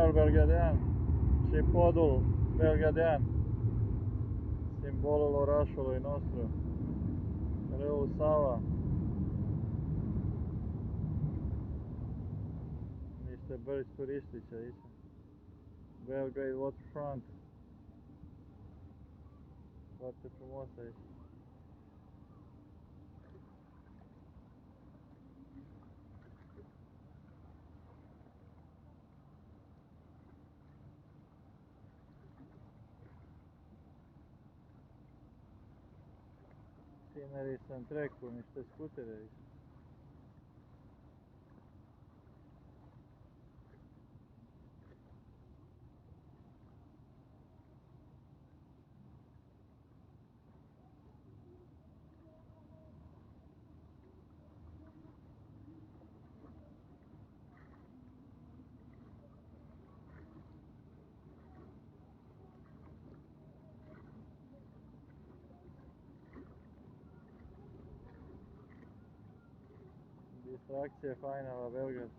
Capitalul belgadean și podul belgadean, simbolul orașului nostru, râul Sava, niște bărci turistice aici, Belgrade Waterfront, foarte frumos aici. Tinerii se întrec cu niște scutere aici. Distracție faină la Belgrad.